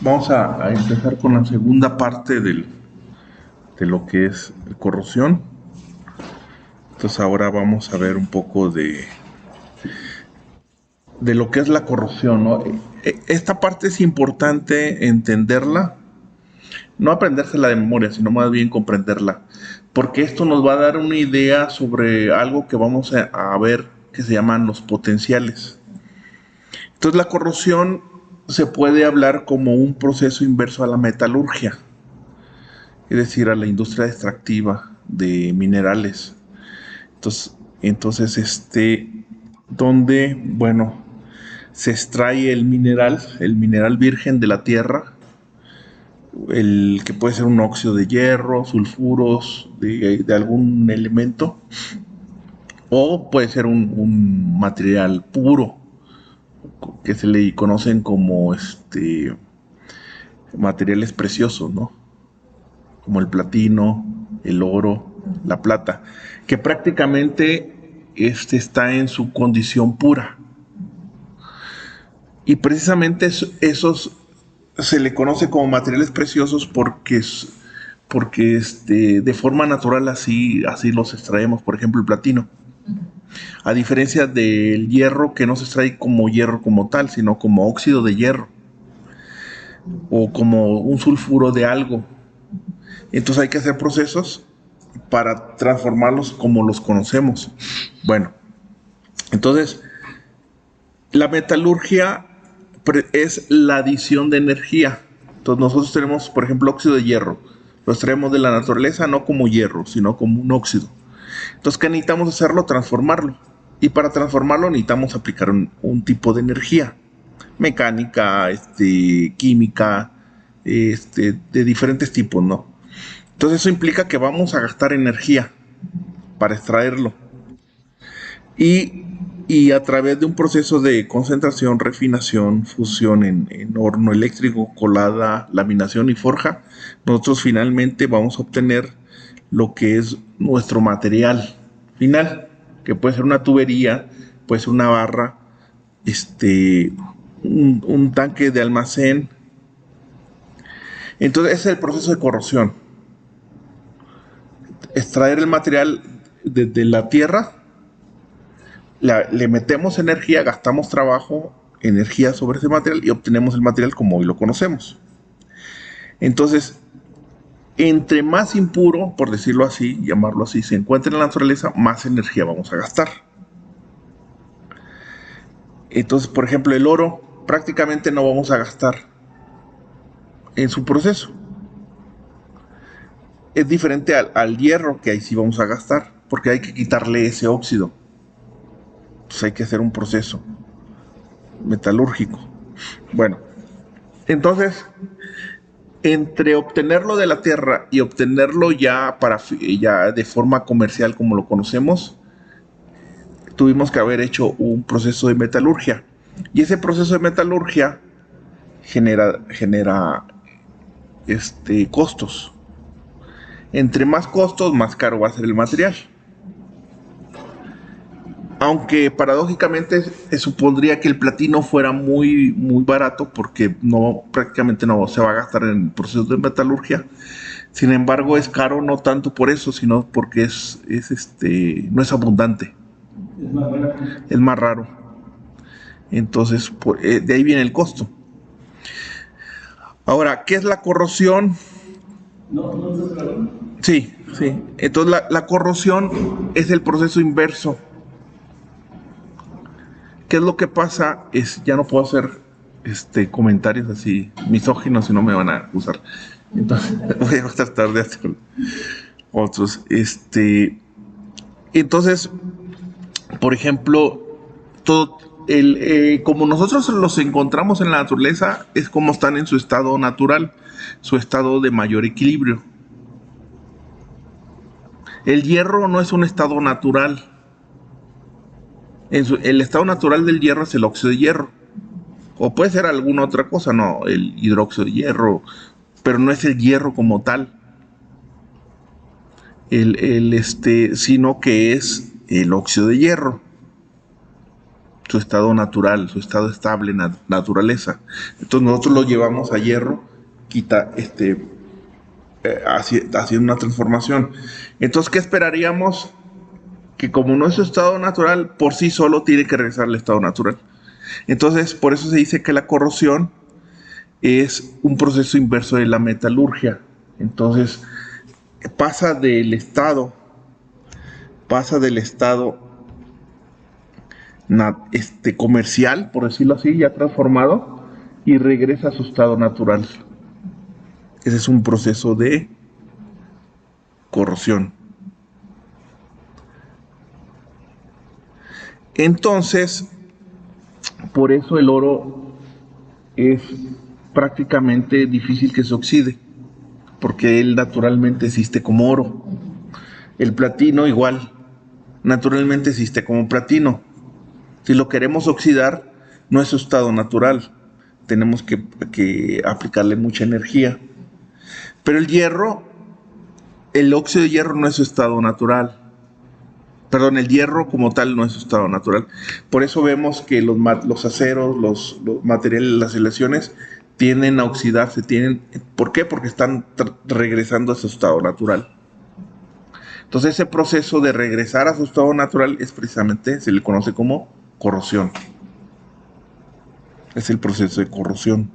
Vamos a empezar con la segunda parte de lo que es corrosión. Entonces ahora vamos a ver un poco de lo que es la corrosión, ¿no? Esta parte es importante entenderla, no aprendérsela de memoria, sino más bien comprenderla, porque esto nos va a dar una idea sobre algo que vamos a ver que se llaman los potenciales. Entonces la corrosión se puede hablar como un proceso inverso a la metalurgia, es decir, a la industria extractiva de minerales. Entonces, donde, bueno, se extrae el mineral virgen de la tierra, el que puede ser un óxido de hierro, sulfuros de algún elemento, o puede ser un material puro, que se le conocen como materiales preciosos, ¿no? Como el platino, el oro, la plata, que prácticamente está en su condición pura. Y precisamente esos se le conoce como materiales preciosos porque de forma natural así los extraemos, por ejemplo el platino. A diferencia del hierro que no se extrae como hierro como tal, sino como óxido de hierro o como un sulfuro de algo. Entonces hay que hacer procesos para transformarlos como los conocemos. Bueno, entonces la metalurgia es la adición de energía. Entonces nosotros tenemos, por ejemplo, óxido de hierro. Lo extraemos de la naturaleza no como hierro, sino como un óxido. Entonces, ¿qué necesitamos hacerlo? Transformarlo. Y para transformarlo necesitamos aplicar un tipo de energía. Mecánica, química, de diferentes tipos, ¿no? Entonces eso implica que vamos a gastar energía para extraerlo. Y, y a través de un proceso de concentración, refinación, fusión en horno eléctrico, colada, laminación y forja, nosotros finalmente vamos a obtener lo que es nuestro material final, que puede ser una tubería, puede ser una barra, un tanque de almacén. Entonces ese es el proceso de corrosión. Extraer el material de la tierra, le metemos energía, gastamos trabajo, energía sobre ese material y obtenemos el material como hoy lo conocemos. Entonces, entre más impuro, por decirlo así, llamarlo así, se encuentra en la naturaleza, más energía vamos a gastar. Entonces, por ejemplo, el oro prácticamente no vamos a gastar en su proceso. Es diferente al hierro, que ahí sí vamos a gastar, porque hay que quitarle ese óxido. Entonces hay que hacer un proceso metalúrgico. Bueno, entonces entre obtenerlo de la tierra y obtenerlo ya de forma comercial como lo conocemos, tuvimos que haber hecho un proceso de metalurgia. Y ese proceso de metalurgia genera costos. Entre más costos, más caro va a ser el material. Aunque paradójicamente supondría que el platino fuera muy barato porque prácticamente no se va a gastar en el proceso de metalurgia. Sin embargo, es caro no tanto por eso, sino porque no es abundante, Es más raro. es más raro. Entonces, de ahí viene el costo. Ahora, ¿qué es la corrosión? ¿No, no estás grabando? Sí, sí. Entonces, la corrosión es el proceso inverso. ¿Qué es lo que pasa? Ya no puedo hacer comentarios así misóginos si no me van a acusar. Entonces, voy a tratar de hacer otros. Entonces, por ejemplo, todo como nosotros los encontramos en la naturaleza, es como están en su estado natural, su estado de mayor equilibrio. El hierro no es un estado natural. El estado natural del hierro es el óxido de hierro. O puede ser alguna otra cosa, no, el hidróxido de hierro, pero no es el hierro como tal. Sino que es el óxido de hierro. su estado natural, su estado estable, naturaleza. Entonces nosotros lo llevamos a hierro, haciendo una transformación. Entonces, ¿qué esperaríamos? Que como no es su estado natural, por sí solo tiene que regresar al estado natural. Entonces, por eso se dice que la corrosión es un proceso inverso de la metalurgia. Entonces, pasa del estado, pasa del estado comercial, por decirlo así, ya transformado, y regresa a su estado natural. Ese es un proceso de corrosión. Entonces, por eso el oro es prácticamente difícil que se oxide, porque él naturalmente existe como oro. El platino igual, naturalmente existe como platino. Si lo queremos oxidar, no es su estado natural. Tenemos que aplicarle mucha energía. Pero el hierro, el óxido de hierro no es su estado natural. Perdón, el hierro como tal no es su estado natural. Por eso vemos que los aceros, los materiales, las aleaciones tienden a oxidarse. ¿Por qué? Porque están regresando a su estado natural. Entonces ese proceso de regresar a su estado natural es precisamente, se le conoce como corrosión. Es el proceso de corrosión.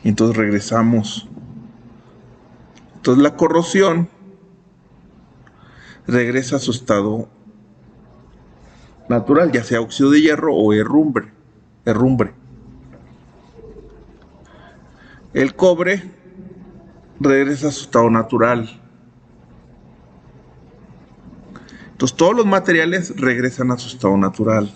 Entonces regresamos. Entonces la corrosión regresa a su estado natural, ya sea óxido de hierro o herrumbre. El cobre regresa a su estado natural. Entonces todos los materiales regresan a su estado natural.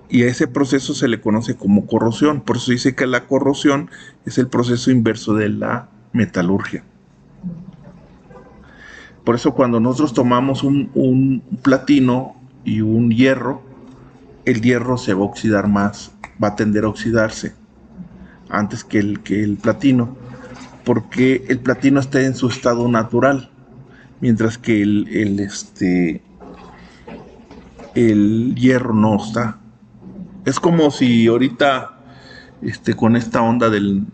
Y a ese proceso se le conoce como corrosión. Por eso dice que la corrosión es el proceso inverso de la metalurgia. Por eso cuando nosotros tomamos un platino y un hierro, el hierro se va a oxidar más, va a tender a oxidarse antes que el platino, porque el platino está en su estado natural, mientras que el hierro no está. Es como si ahorita con esta onda del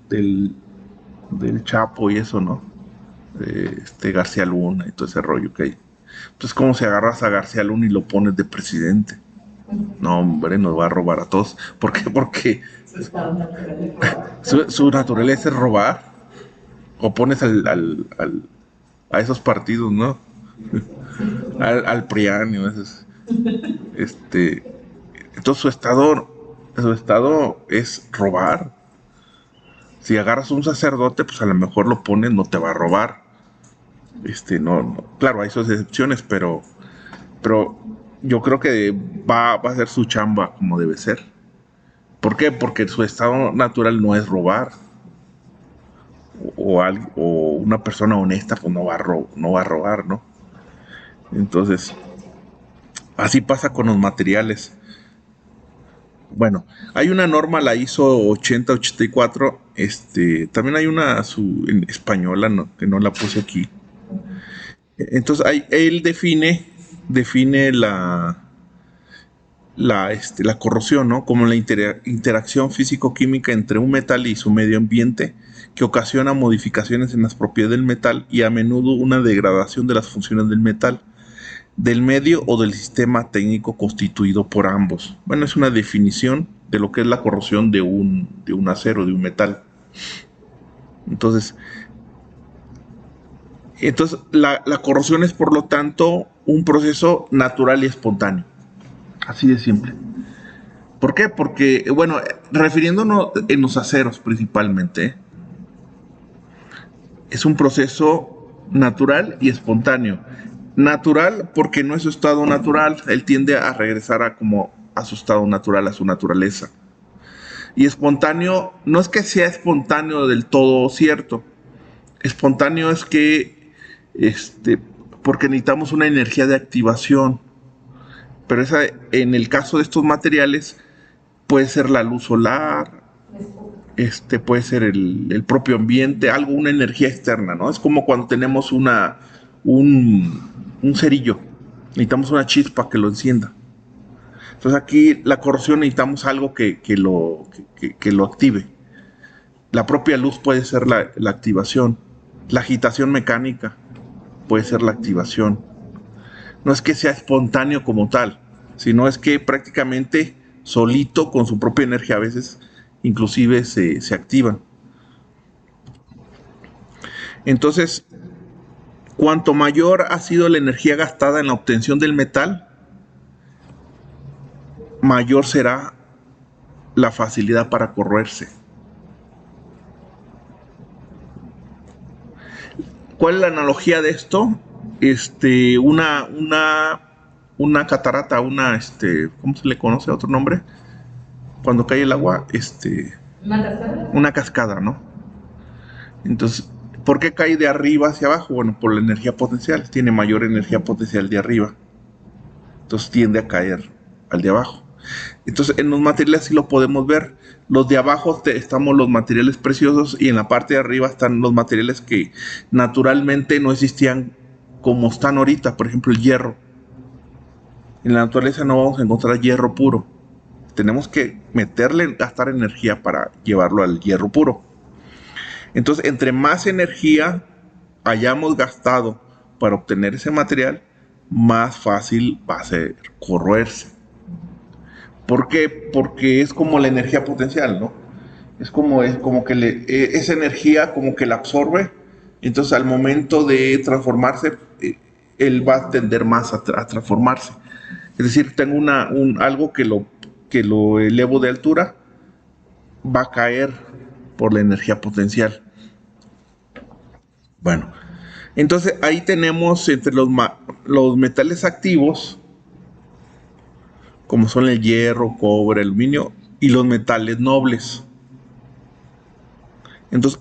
Chapo y eso, ¿no? García Luna y todo ese rollo que hay. Entonces, ¿cómo si agarras a García Luna y lo pones de presidente? No, hombre, nos va a robar a todos. ¿Por qué? Porque su naturaleza es robar. O pones a esos partidos, ¿no? Al PRIAN y a veces. Entonces su estado es robar. Si agarras un sacerdote, pues a lo mejor lo pones, no te va a robar. No, claro, hay sus excepciones, pero yo creo que va a hacer su chamba como debe ser. ¿Por qué? Porque su estado natural no es robar. O una persona honesta pues no va a robar, ¿no? Entonces, así pasa con los materiales. Bueno, hay una norma, la ISO 8084, también hay una en española, ¿no? Que no la puse aquí. Entonces, él define la corrosión, ¿no? Como la interacción físico-química entre un metal y su medio ambiente que ocasiona modificaciones en las propiedades del metal y a menudo una degradación de las funciones del metal, del medio o del sistema técnico constituido por ambos. Bueno, es una definición de lo que es la corrosión de un acero, de un metal. Entonces la corrosión es, por lo tanto, un proceso natural y espontáneo. Así de simple. ¿Por qué? Porque, bueno, refiriéndonos en los aceros principalmente, es un proceso natural y espontáneo. Natural porque no es su estado natural, él tiende a regresar a su estado natural, a su naturaleza. Y espontáneo, no es que sea espontáneo del todo cierto. Espontáneo es que, porque necesitamos una energía de activación. Pero en el caso de estos materiales, puede ser la luz solar, puede ser el propio ambiente, una energía externa, ¿no? Es como cuando tenemos un cerillo. Necesitamos una chispa que lo encienda. Entonces aquí la corrosión necesitamos algo que lo active. La propia luz puede ser la activación. La agitación mecánica puede ser la activación. No es que sea espontáneo como tal, sino es que prácticamente solito, con su propia energía, a veces inclusive se activan. Entonces, cuanto mayor ha sido la energía gastada en la obtención del metal, mayor será la facilidad para corroerse. ¿Cuál es la analogía de esto? Una catarata, ¿cómo se le conoce otro nombre? Cuando cae el agua, ¿Una cascada? una cascada, ¿no? Entonces, ¿por qué cae de arriba hacia abajo? Bueno, por la energía potencial, tiene mayor energía potencial de arriba. Entonces tiende a caer al de abajo. Entonces, en los materiales sí lo podemos ver. Los de abajo estamos los materiales preciosos y en la parte de arriba están los materiales que naturalmente no existían como están ahorita. Por ejemplo, el hierro. En la naturaleza no vamos a encontrar hierro puro. Tenemos que gastar energía para llevarlo al hierro puro. Entonces, entre más energía hayamos gastado para obtener ese material, más fácil va a ser corroerse. ¿Por qué? Porque es como la energía potencial, ¿no? Es como que esa energía como que la absorbe. Entonces al momento de transformarse, él va a tender más a transformarse. Es decir, tengo algo que lo elevo de altura, va a caer por la energía potencial. Bueno, entonces ahí tenemos entre los metales activos, como son el hierro, cobre, aluminio, y los metales nobles. Entonces,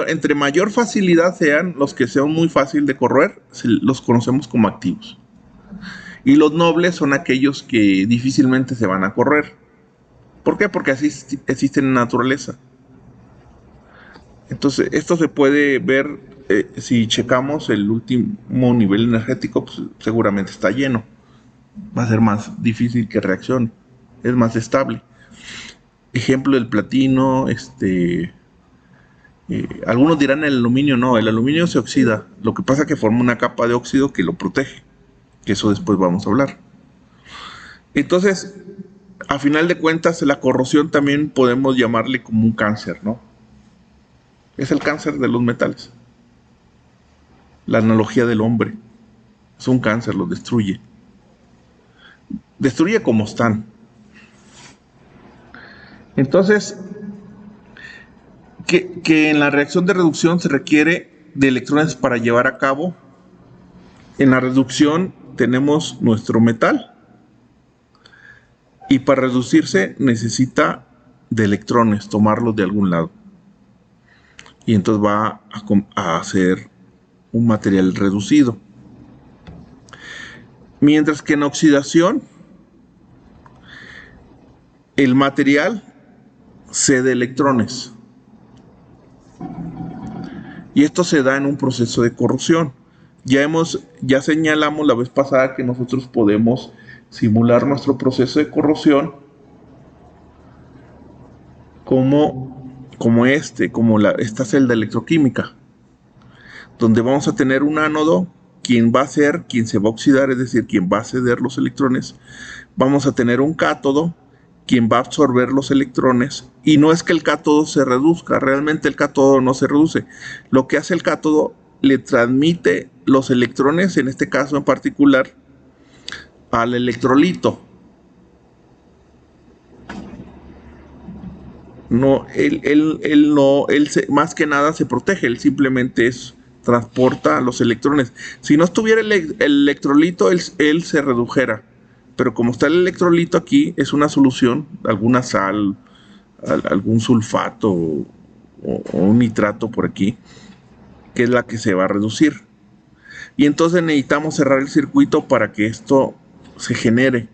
entre mayor facilidad sean los que sean muy fácil de corroer, los conocemos como activos. Y los nobles son aquellos que difícilmente se van a corroer. ¿Por qué? Porque así existen en la naturaleza. Entonces, esto se puede ver si checamos el último nivel energético, pues, seguramente está lleno. Va a ser más difícil que reaccione. Es más estable. Ejemplo del platino, algunos dirán el aluminio, no, el aluminio se oxida. Lo que pasa es que forma una capa de óxido que lo protege. Que eso después vamos a hablar. Entonces, a final de cuentas, la corrosión también podemos llamarle como un cáncer, ¿no? Es el cáncer de los metales. La analogía del hombre. Es un cáncer, lo destruye. Destruye como están. Entonces, que en la reacción de reducción se requiere de electrones para llevar a cabo. En la reducción tenemos nuestro metal y para reducirse necesita de electrones, tomarlos de algún lado. Y entonces va a hacer un material reducido. Mientras que en oxidación, el material cede electrones. Y esto se da en un proceso de corrosión. Ya señalamos la vez pasada que nosotros podemos simular nuestro proceso de corrosión como esta celda electroquímica, donde vamos a tener un ánodo, quien se va a oxidar, es decir, quien va a ceder los electrones. Vamos a tener un cátodo, quien va a absorber los electrones, y no es que el cátodo se reduzca, realmente el cátodo no se reduce. Lo que hace el cátodo, le transmite los electrones, en este caso en particular, al electrolito. No, más que nada se protege, él simplemente transporta los electrones. Si no estuviera el electrolito, él se redujera. Pero como está el electrolito aquí, es una solución, alguna sal, algún sulfato o un nitrato por aquí, que es la que se va a reducir. Y entonces necesitamos cerrar el circuito para que esto se genere.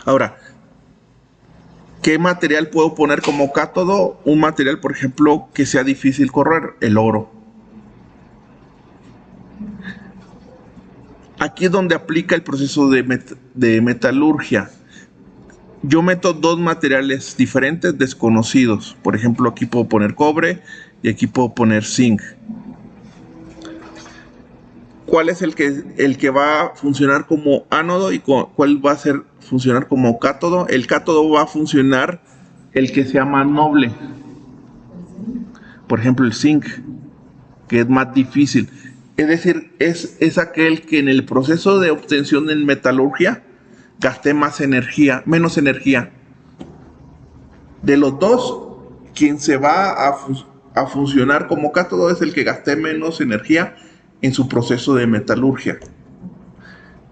Ahora, ¿qué material puedo poner como cátodo? Un material, por ejemplo, que sea difícil correr, el oro. Aquí es donde aplica el proceso de metalurgia. Yo meto dos materiales diferentes desconocidos. Por ejemplo, aquí puedo poner cobre y aquí puedo poner zinc. ¿Cuál es el que va a funcionar como ánodo y cuál va a funcionar como cátodo? El cátodo va a funcionar el que sea más noble. Por ejemplo, el zinc, que es más difícil. Es decir, es aquel que en el proceso de obtención en metalurgia gasté menos energía. De los dos, quien se va a funcionar como cátodo es el que gasté menos energía en su proceso de metalurgia.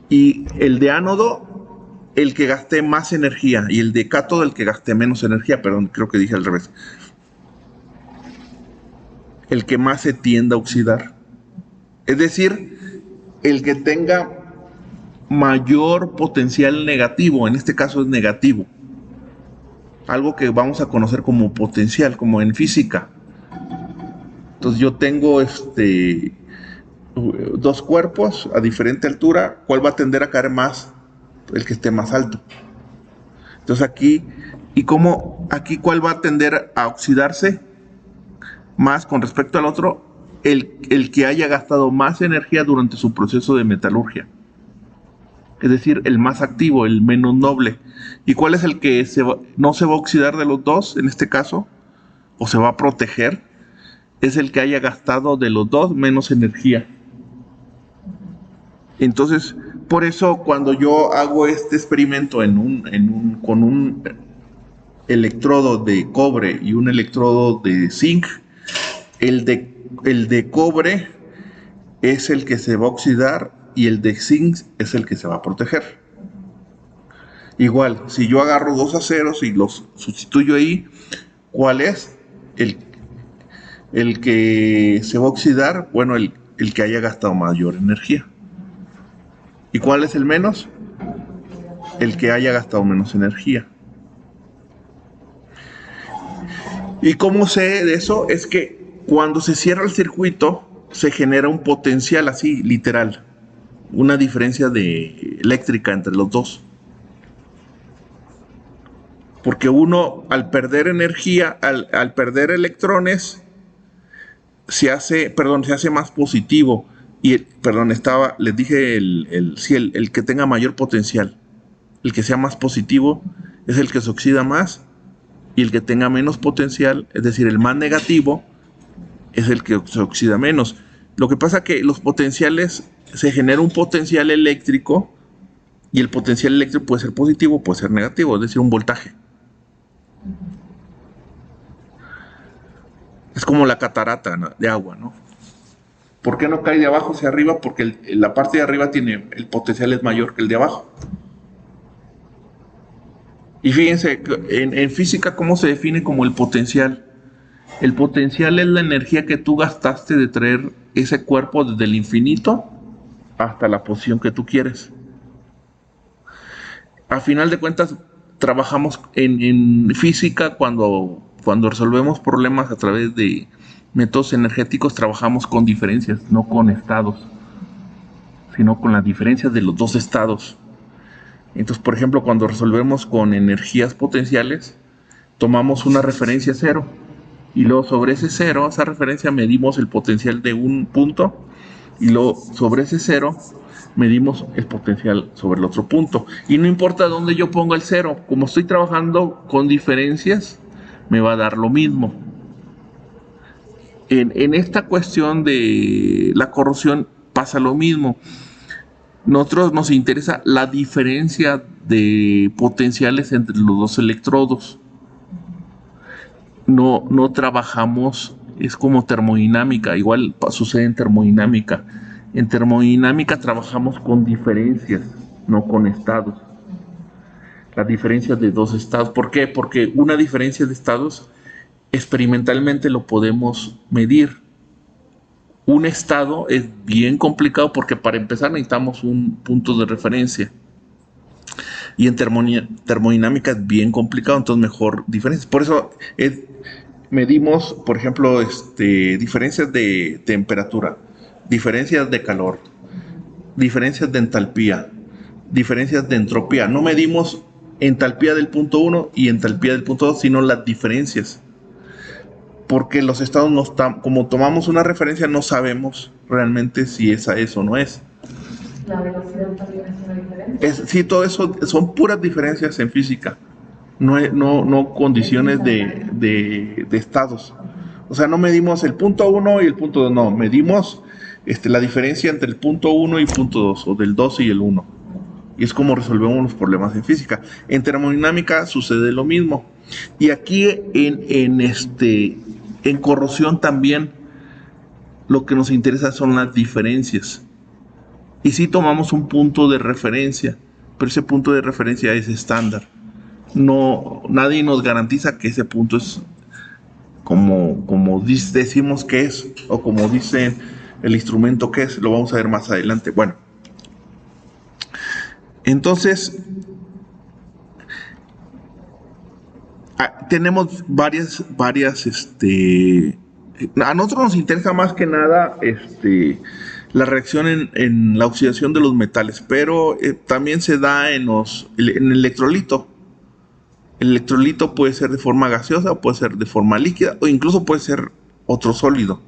Y el de ánodo, el que gasté más energía. Y el de cátodo, el que gasté menos energía. Perdón, creo que dije al revés. El que más se tiende a oxidar. Es decir, el que tenga mayor potencial negativo. En este caso es negativo. Algo que vamos a conocer como potencial, como en física. Entonces yo tengo dos cuerpos a diferente altura. ¿Cuál va a tender a caer más? El que esté más alto. Entonces aquí, ¿cuál va a tender a oxidarse más con respecto al otro? El que haya gastado más energía durante su proceso de metalurgia. Es decir, el más activo, el menos noble. ¿Y cuál es el que no se va a oxidar de los dos en este caso? ¿O se va a proteger? Es el que haya gastado de los dos menos energía. Entonces, por eso cuando yo hago este experimento con un electrodo de cobre y un electrodo de zinc, el de cobre es el que se va a oxidar y el de zinc es el que se va a proteger. Igual, si yo agarro dos aceros y los sustituyo ahí, ¿cuál es el que se va a oxidar? Bueno, el que haya gastado mayor energía. ¿Y cuál es el menos? El que haya gastado menos energía. ¿Y cómo sé de eso? Es que cuando se cierra el circuito, se genera un potencial así, literal. Una diferencia eléctrica entre los dos. Porque uno, al perder energía, al perder electrones, se hace más positivo. Les dije el que tenga mayor potencial. El que sea más positivo es el que se oxida más, y el que tenga menos potencial, es decir, el más negativo, es el que se oxida menos. Lo que pasa es que los potenciales, se genera un potencial eléctrico, y el potencial eléctrico puede ser positivo, puede ser negativo, es decir, un voltaje. Es como la catarata, ¿no?, de agua, ¿no? ¿Por qué no cae de abajo hacia arriba? Porque la parte de arriba el potencial es mayor que el de abajo. Y fíjense, en física, ¿cómo se define como el potencial? El potencial es la energía que tú gastaste de traer ese cuerpo desde el infinito hasta la posición que tú quieres. A final de cuentas, trabajamos en física cuando resolvemos problemas a través de métodos energéticos, trabajamos con diferencias, no con estados, sino con las diferencias de los dos estados. Entonces, por ejemplo, cuando resolvemos con energías potenciales, tomamos una referencia cero, y luego sobre ese cero, esa referencia, medimos el potencial de un punto, y luego sobre ese cero medimos el potencial sobre el otro punto. Y no importa dónde yo ponga el cero, como estoy trabajando con diferencias, me va a dar lo mismo. En esta cuestión de la corrosión pasa lo mismo. Nosotros nos interesa la diferencia de potenciales entre los dos electrodos. No trabajamos, es como termodinámica, igual sucede en termodinámica. En termodinámica trabajamos con diferencias, no con estados. Las diferencias de dos estados. ¿Por qué? Porque una diferencia de estados experimentalmente lo podemos medir. Un estado es bien complicado porque para empezar necesitamos un punto de referencia. Y en termodinámica es bien complicado, entonces mejor diferencias. Por eso medimos, por ejemplo, diferencias de temperatura, diferencias de calor, diferencias de entalpía, diferencias de entropía. No medimos entalpía del punto 1 y entalpía del punto 2, sino las diferencias. Porque los estados, como tomamos una referencia, no sabemos realmente si esa es o no es. La velocidad también es una diferencia. Sí, todo eso son puras diferencias en física, no condiciones de estados. O sea, no medimos el punto 1 y el punto 2, no, medimos la diferencia entre el punto 1 y el punto 2, o del 2 y el 1. Y es como resolvemos los problemas en física. En termodinámica sucede lo mismo. Y aquí en corrosión también lo que nos interesa son las diferencias. Y sí tomamos un punto de referencia, pero ese punto de referencia es estándar. No, nadie nos garantiza que ese punto es como decimos que es, o como dice el instrumento que es. Lo vamos a ver más adelante. Bueno, entonces tenemos varias a nosotros nos interesa más que nada la reacción en la oxidación de los metales, pero también se da en el electrolito. El electrolito puede ser de forma gaseosa, puede ser de forma líquida, o incluso puede ser otro sólido.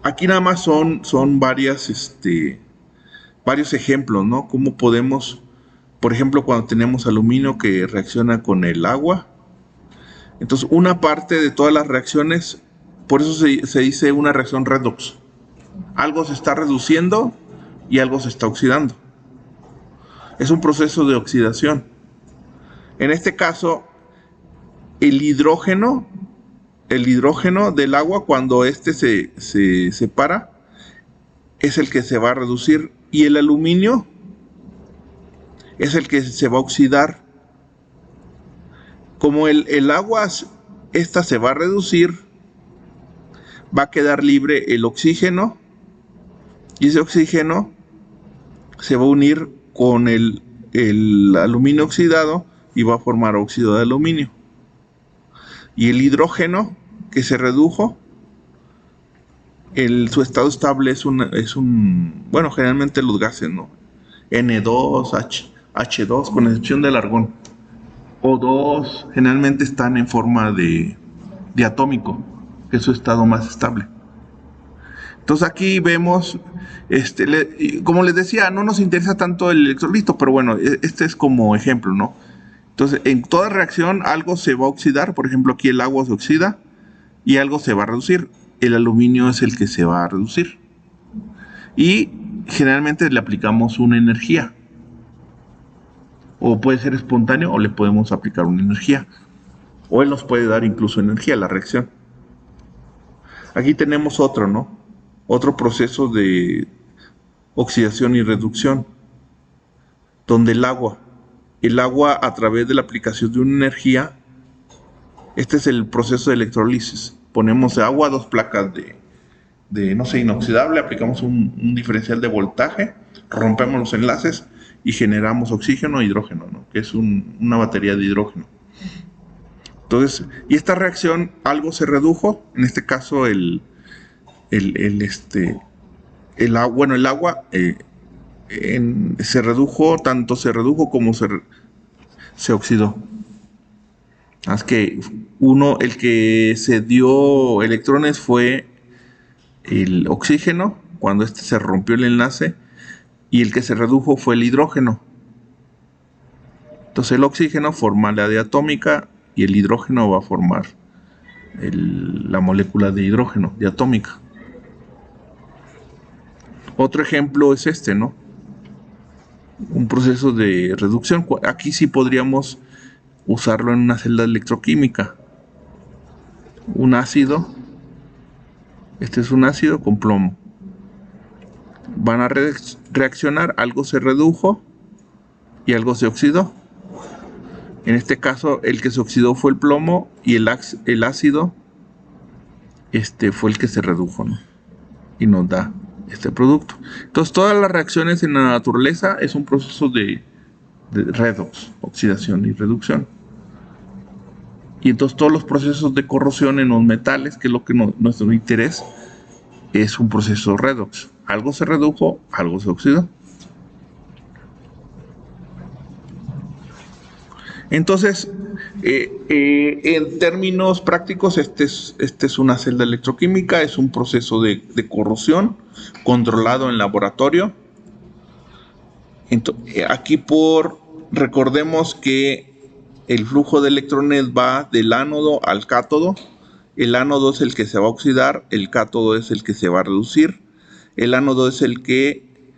Aquí nada más son varios ejemplos, ¿no? Cómo podemos, por ejemplo, cuando tenemos aluminio que reacciona con el agua. Entonces, una parte de todas las reacciones, por eso se dice una reacción redox. Algo se está reduciendo y algo se está oxidando. Es un proceso de oxidación. En este caso, el hidrógeno del agua, cuando se separa, es el que se va a reducir, y el aluminio es el que se va a oxidar. Como el agua se va a reducir, va a quedar libre el oxígeno, y ese oxígeno se va a unir con el aluminio oxidado y va a formar óxido de aluminio. Y el hidrógeno que se redujo, su estado estable es un bueno, generalmente los gases, ¿no? N2, H2, con excepción del argón. O2 generalmente están en forma de atómico, que es su estado más estable. Entonces aquí vemos, como les decía, no nos interesa tanto el electrolito, pero bueno, este es como ejemplo, ¿no? Entonces, en toda reacción algo se va a oxidar. Por ejemplo, aquí el agua se oxida y algo se va a reducir. El aluminio es el que se va a reducir. Y generalmente le aplicamos una energía. O puede ser espontáneo o le podemos aplicar una energía. O él nos puede dar incluso energía, la reacción. Aquí tenemos otro, ¿no? Otro proceso de oxidación y reducción. Donde el agua a través de la aplicación de una energía, este es el proceso de electrolisis. Ponemos agua, 2 placas de no sé, inoxidable, aplicamos un diferencial de voltaje, rompemos los enlaces y generamos oxígeno e hidrógeno, ¿no? Que es una batería de hidrógeno. Entonces, y esta reacción, algo se redujo, en este caso el agua se redujo, tanto se redujo como se oxidó. Es que el que se dio electrones fue el oxígeno, cuando se rompió el enlace, y el que se redujo fue el hidrógeno. Entonces el oxígeno forma la diatómica y el hidrógeno va a formar la molécula de hidrógeno diatómica. Otro ejemplo es ¿no? Un proceso de reducción. Aquí sí podríamos usarlo en una celda electroquímica. Un ácido, este es un ácido con plomo. Van a reaccionar, algo se redujo y algo se oxidó. En este caso, el que se oxidó fue el plomo y el ácido fue el que se redujo, ¿no? Y nos da este producto. Entonces, todas las reacciones en la naturaleza es un proceso de redox, oxidación y reducción. Y entonces todos los procesos de corrosión en los metales, que es lo que nuestro interés, es un proceso redox. Algo se redujo, algo se oxidó. Entonces, en términos prácticos, este es una celda electroquímica, es un proceso de corrosión controlado en laboratorio. Aquí recordemos que el flujo de electrones va del ánodo al cátodo. El ánodo es el que se va a oxidar, el cátodo es el que se va a reducir. El ánodo es el que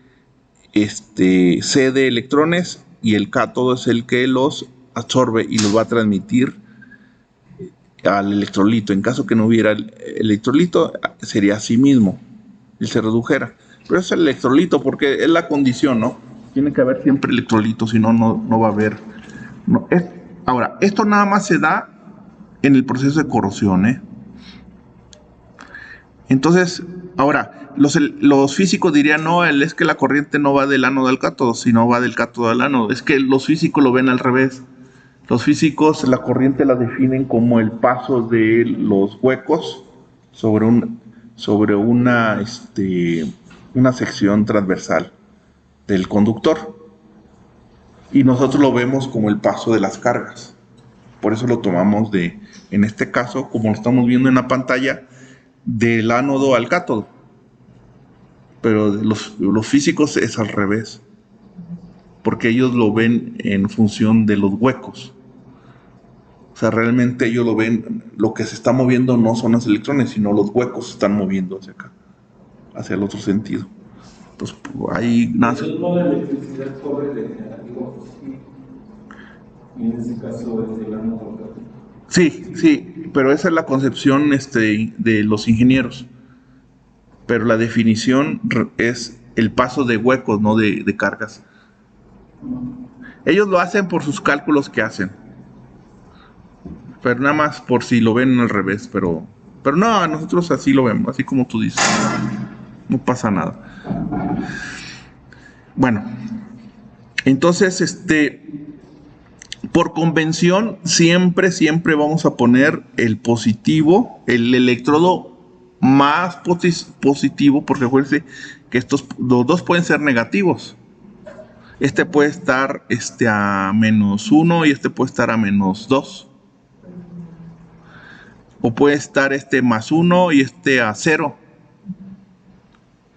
cede electrones y el cátodo es el que los absorbe y los va a transmitir al electrolito. En caso que no hubiera el electrolito, sería así mismo y se redujera. Pero es el electrolito porque es la condición, ¿no? Tiene que haber siempre electrolito, si no, no va a haber. No, ahora, esto nada más se da en el proceso de corrosión, ¿eh? Entonces, ahora, los físicos dirían, no, es que la corriente no va del ánodo al cátodo, sino va del cátodo al ánodo. Es que los físicos lo ven al revés. Los físicos la corriente la definen como el paso de los huecos sobre una sección transversal del conductor. Y nosotros lo vemos como el paso de las cargas. Por eso lo tomamos en este caso, como lo estamos viendo en la pantalla, del ánodo al cátodo. Pero los físicos es al revés, porque ellos lo ven en función de los huecos. O sea, realmente ellos lo ven, lo que se está moviendo no son los electrones, sino los huecos se están moviendo hacia acá, hacia el otro sentido. Entonces, ahí nace. El modo de electricidad corre de negativo a positivo. Y en ese caso es el ánodo al cátodo. Sí, pero esa es la concepción de los ingenieros. Pero la definición es el paso de huecos, no de cargas. Ellos lo hacen por sus cálculos que hacen. Pero nada más por si lo ven al revés. Pero no, nosotros así lo vemos, así como tú dices. No pasa nada. Bueno, entonces, por convención, siempre vamos a poner el positivo, el electrodo más positivo, porque recuerden que los dos pueden ser negativos. Este puede estar a -1 y este puede estar a -2. O puede estar +1 y a 0.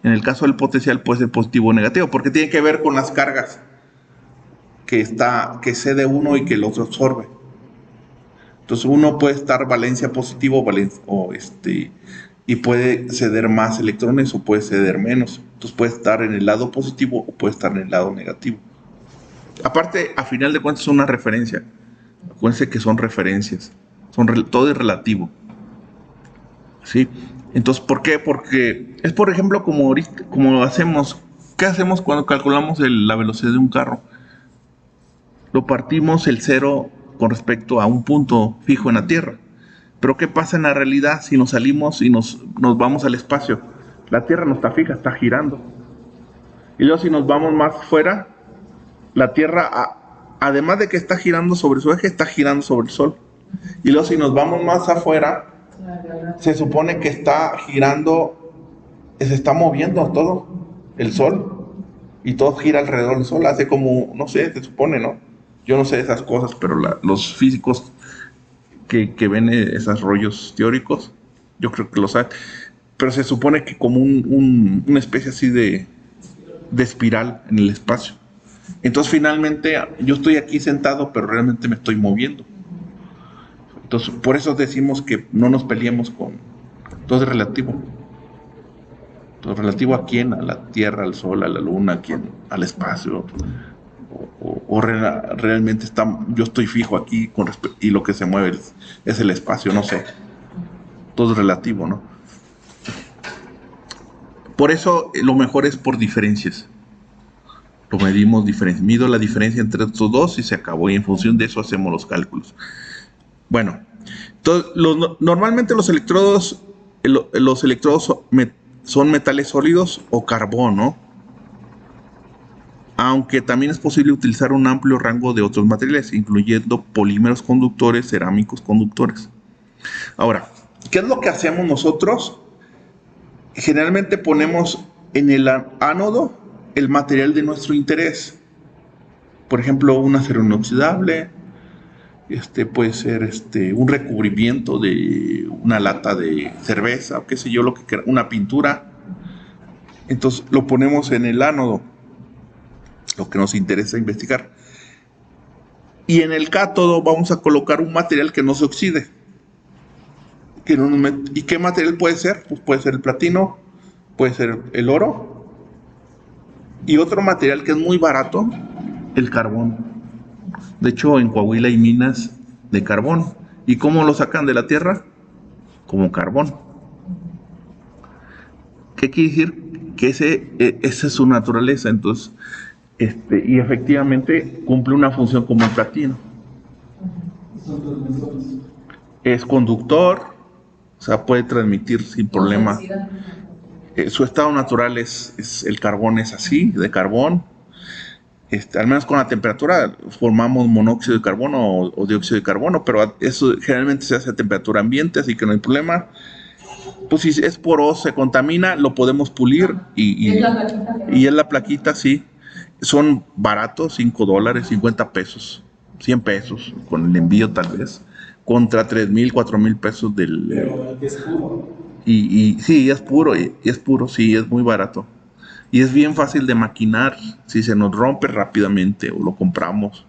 En el caso del potencial puede ser positivo o negativo, porque tiene que ver con las cargas que cede uno y que el otro absorbe. Entonces uno puede estar valencia positivo y puede ceder más electrones o puede ceder menos. Entonces puede estar en el lado positivo o puede estar en el lado negativo. Aparte, a final de cuentas, es una referencia. Acuérdense que son referencias. Todo es relativo. ¿Sí? Entonces, ¿por qué? Porque es, por ejemplo, como hacemos. ¿Qué hacemos cuando calculamos la velocidad de un carro? Lo partimos el cero con respecto a un punto fijo en la Tierra. Pero ¿qué pasa en la realidad si nos salimos y nos vamos al espacio? La Tierra no está fija, está girando. Y luego si nos vamos más fuera, la Tierra, además de que está girando sobre su eje, está girando sobre el Sol. Y luego si nos vamos más afuera, se supone que está girando, se está moviendo todo el Sol. Y todo gira alrededor del Sol, hace como, no sé, se supone, ¿no? Yo no sé esas cosas, pero los físicos que ven esos rollos teóricos, yo creo que lo saben. Pero se supone que como una especie así de espiral en el espacio. Entonces finalmente yo estoy aquí sentado, pero realmente me estoy moviendo. Entonces por eso decimos que no nos peleemos con... Todo es relativo. Todo es relativo a quién, a la Tierra, al Sol, a la Luna, a quién, al espacio. Realmente yo estoy fijo aquí y lo que se mueve es el espacio, no sé. Todo es relativo, ¿no? Por eso lo mejor es por diferencias. Lo medimos diferencias. Mido la diferencia entre estos dos y se acabó. Y en función de eso hacemos los cálculos. Bueno, entonces, normalmente los electrodos son metales sólidos o carbón, ¿no? Aunque también es posible utilizar un amplio rango de otros materiales, incluyendo polímeros conductores, cerámicos conductores. Ahora, ¿qué es lo que hacemos nosotros? Generalmente ponemos en el ánodo el material de nuestro interés. Por ejemplo, un acero inoxidable, puede ser un recubrimiento de una lata de cerveza, o qué sé yo, una pintura. Entonces lo ponemos en el ánodo, lo que nos interesa investigar. Y en el cátodo vamos a colocar un material que no se oxide. ¿Y qué material puede ser? Pues puede ser el platino, puede ser el oro, y otro material que es muy barato, el carbón. De hecho, en Coahuila hay minas de carbón. ¿Y cómo lo sacan de la tierra? Como carbón. ¿Qué quiere decir? Que esa es su naturaleza. Entonces, y efectivamente cumple una función como el platino. Es conductor, o sea, puede transmitir sin problema. Su estado natural el carbón es así, de carbón. Al menos con la temperatura formamos monóxido de carbono o dióxido de carbono, pero eso generalmente se hace a temperatura ambiente, así que no hay problema. Pues si es poroso, se contamina, lo podemos pulir y es la plaquita, sí. Son baratos, $5, 50 pesos, 100 pesos, con el envío tal vez, contra 3,000, 4,000 pesos del... Pero es puro. Y sí, es puro, sí, es muy barato. Y es bien fácil de maquinar. Si se nos rompe rápidamente o lo compramos.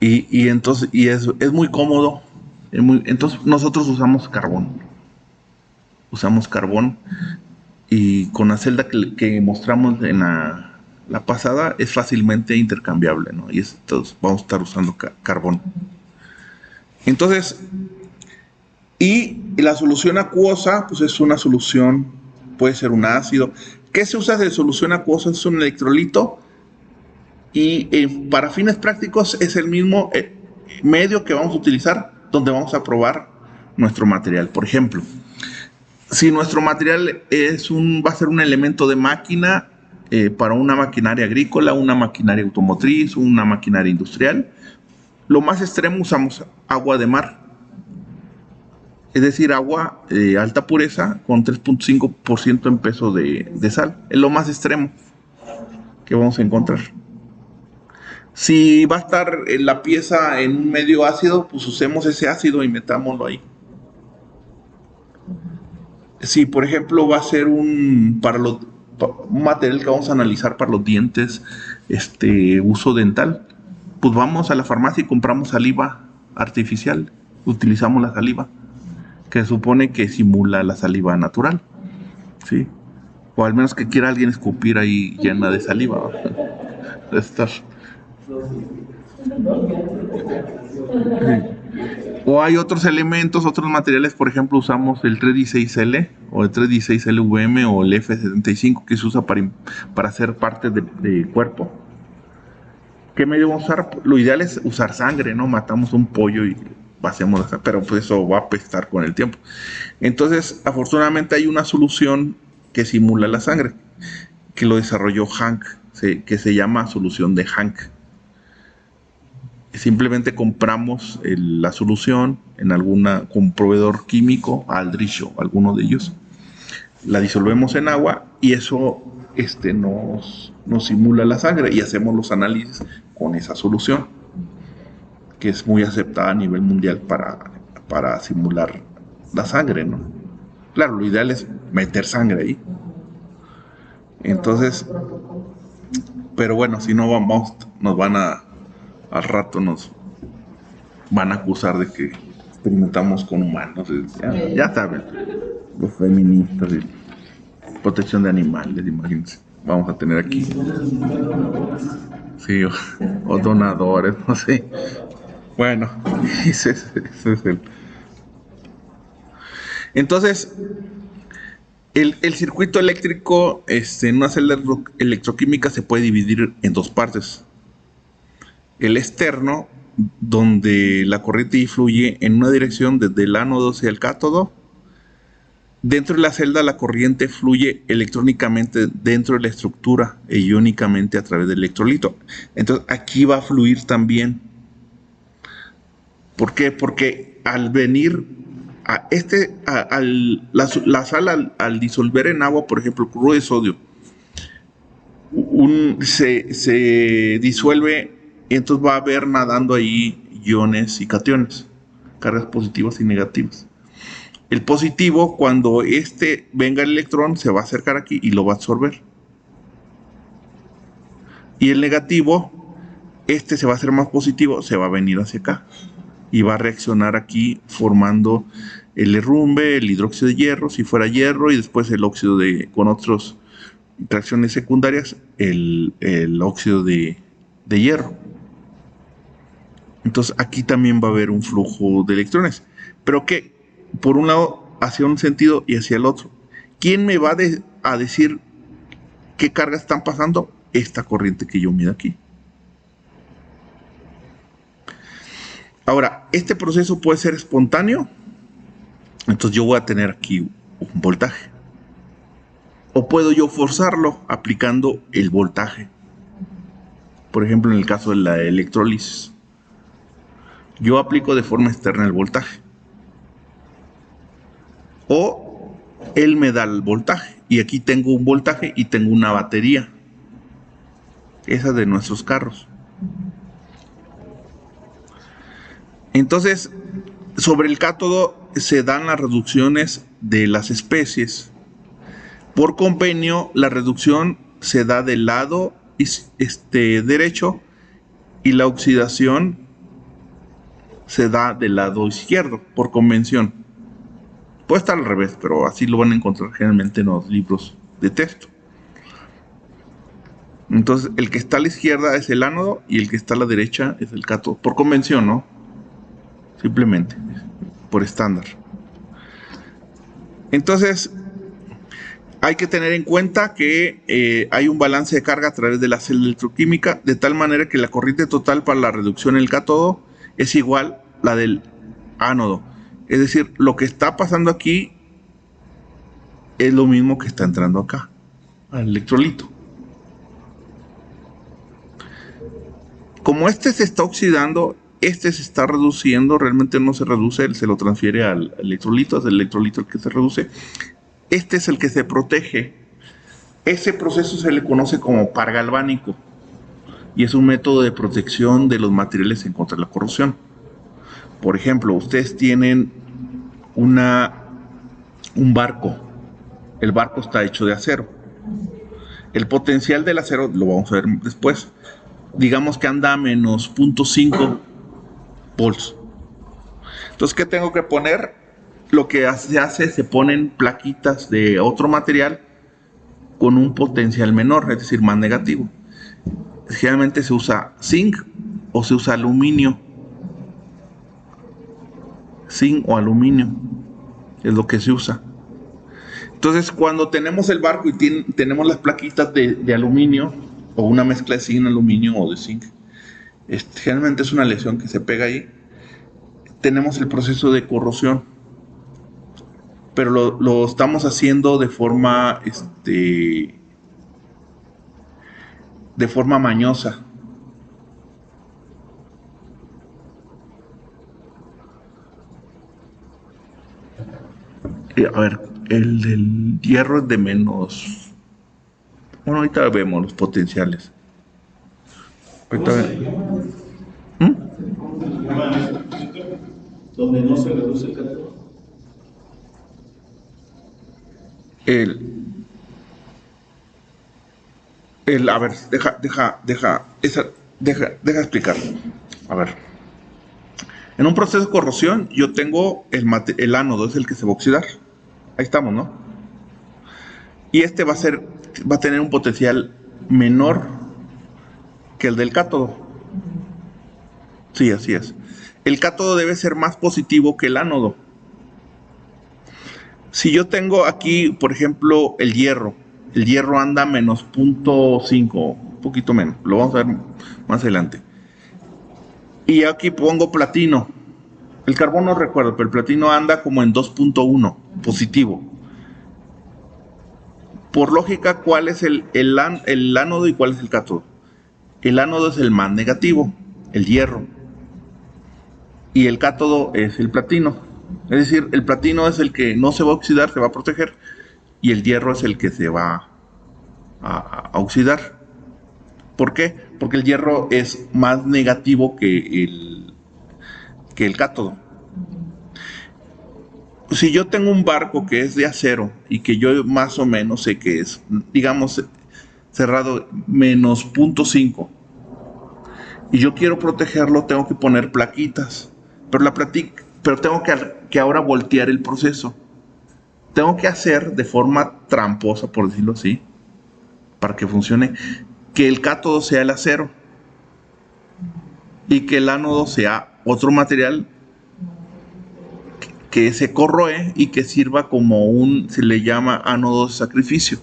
Y entonces, es muy cómodo. Entonces nosotros usamos carbón. Y con la celda que mostramos en la pasada es fácilmente intercambiable, ¿no? Y entonces vamos a estar usando carbón. Entonces, y la solución acuosa, pues es una solución, puede ser un ácido. ¿Qué se usa de solución acuosa? Es un electrolito y para fines prácticos es el mismo medio que vamos a utilizar donde vamos a probar nuestro material. Por ejemplo, si nuestro material va a ser un elemento de máquina para una maquinaria agrícola, una maquinaria automotriz, una maquinaria industrial, lo más extremo usamos agua de mar. Es decir, agua de alta pureza con 3.5% en peso de sal. Es lo más extremo que vamos a encontrar. Si va a estar la pieza en un medio ácido, pues usemos ese ácido y metámoslo ahí. Si, por ejemplo, va a ser un material que vamos a analizar para los dientes, uso dental, pues vamos a la farmacia y compramos saliva artificial. Utilizamos la saliva, que se supone que simula la saliva natural, ¿sí? O al menos que quiera alguien escupir ahí llena de saliva. O hay otros elementos, otros materiales, por ejemplo, usamos el 316L o el 316LVM o el F75 que se usa para hacer parte del cuerpo. ¿Qué medio vamos a usar? Lo ideal es usar sangre, ¿no? Matamos un pollo y vaciamos, pero pues eso va a apestar con el tiempo. Entonces, afortunadamente hay una solución que simula la sangre, que lo desarrolló Hank, que se llama solución de Hank. Simplemente compramos la solución con un proveedor químico, Aldrich o alguno de ellos, la disolvemos en agua y eso nos simula la sangre y hacemos los análisis con esa solución, que es muy aceptada a nivel mundial para simular la sangre, ¿no? Claro, lo ideal es meter sangre ahí. Entonces, pero bueno, si no al rato nos van a acusar de que experimentamos con humanos. Ya saben, los feministas y protección de animales, imagínense. Vamos a tener aquí. Sí, o donadores, no sé. Bueno, ese es el. Entonces, el circuito eléctrico en una celda electroquímica se puede dividir en dos partes. El externo, donde la corriente fluye en una dirección desde el ánodo hacia el cátodo. Dentro de la celda la corriente fluye electrónicamente dentro de la estructura e iónicamente a través del electrolito. Entonces aquí va a fluir también. ¿Por qué? Porque al venir la sal al disolver en agua, por ejemplo, cloruro de sodio, se disuelve y entonces va a haber nadando ahí iones y cationes, cargas positivas y negativas. El positivo, cuando venga el electrón, se va a acercar aquí y lo va a absorber. Y el negativo, se va a hacer más positivo, se va a venir hacia acá y va a reaccionar aquí formando el herrumbe, el hidróxido de hierro, si fuera hierro, y después el óxido con otras reacciones secundarias, el óxido de hierro. Entonces aquí también va a haber un flujo de electrones, pero que por un lado hacia un sentido y hacia el otro. ¿Quién me va a decir qué cargas están pasando? Esta corriente que yo mido aquí. Ahora, este proceso puede ser espontáneo, entonces yo voy a tener aquí un voltaje. O puedo yo forzarlo aplicando el voltaje. Por ejemplo, en el caso de la electrólisis, yo aplico de forma externa el voltaje. O él me da el voltaje. Y aquí tengo un voltaje y tengo una batería. Esa de nuestros carros. Entonces, sobre el cátodo se dan las reducciones de las especies. Por convenio, la reducción se da del lado derecho y la oxidación se da del lado izquierdo, por convención. Puede estar al revés, pero así lo van a encontrar generalmente en los libros de texto. Entonces, el que está a la izquierda es el ánodo y el que está a la derecha es el cátodo. Por convención, ¿no? Simplemente, por estándar. Entonces, hay que tener en cuenta que hay un balance de carga a través de la celda electroquímica, de tal manera que la corriente total para la reducción en el cátodo es igual a la del ánodo. Es decir, lo que está pasando aquí es lo mismo que está entrando acá, al electrolito. Como se está oxidando, se está reduciendo, realmente no se reduce, se lo transfiere al electrolito, es el electrolito el que se reduce. Es el que se protege. Ese proceso se le conoce como par galvánico y es un método de protección de los materiales en contra de la corrosión. Por ejemplo, ustedes tienen un barco. El barco está hecho de acero. El potencial del acero, lo vamos a ver después, digamos que anda a menos 0.5 volts. Entonces, ¿qué tengo que poner? Lo que se ponen plaquitas de otro material con un potencial menor, es decir, más negativo. Generalmente se usa zinc o se usa aluminio. Zinc o aluminio es lo que se usa. Entonces, cuando tenemos el barco y tenemos las plaquitas de aluminio o una mezcla de zinc, aluminio o de zinc, generalmente es una lesión que se pega ahí. Tenemos el proceso de corrosión, pero lo estamos haciendo de forma mañosa. A ver, el del hierro es de menos. Bueno, ahorita vemos los potenciales. Ahorita donde no se reduce el cátodo. A ver, deja explicar. A ver. En un proceso de corrosión, yo tengo el ánodo, es el que se va a oxidar. Ahí estamos, ¿no? Y va a tener un potencial menor que el del cátodo. Sí, así es. El cátodo debe ser más positivo que el ánodo. Si yo tengo aquí, por ejemplo, el hierro anda a menos 0.5, un poquito menos, lo vamos a ver más adelante. Y aquí pongo platino. El carbón no recuerdo, pero el platino anda como en 2.1, positivo. Por lógica, ¿cuál es el ánodo y cuál es el cátodo? El ánodo es el más negativo, el hierro. Y el cátodo es el platino. Es decir, el platino es el que no se va a oxidar, se va a proteger, y el hierro es el que se va a oxidar. ¿Por qué? Porque el hierro es más negativo que el cátodo. Si yo tengo un barco que es de acero y que yo más o menos sé que es, digamos, cerrado menos 0.5, y yo quiero protegerlo, tengo que poner plaquitas. Pero tengo que ahora voltear el proceso. Tengo que hacer de forma tramposa, por decirlo así, para que funcione, que el cátodo sea el acero y que el ánodo sea otro material que se corroe y que sirva como se le llama ánodo de sacrificio.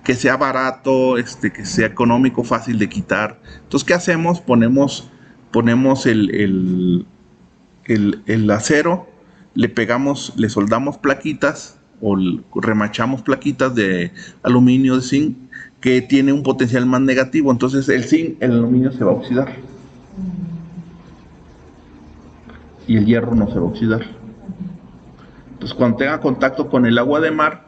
Que sea barato, que sea económico, fácil de quitar. Entonces, ¿qué hacemos? Ponemos el acero, le soldamos plaquitas o remachamos plaquitas de aluminio, de zinc, que tiene un potencial más negativo. Entonces el aluminio se va a oxidar y el hierro no se va a oxidar. Entonces cuando tenga contacto con el agua de mar,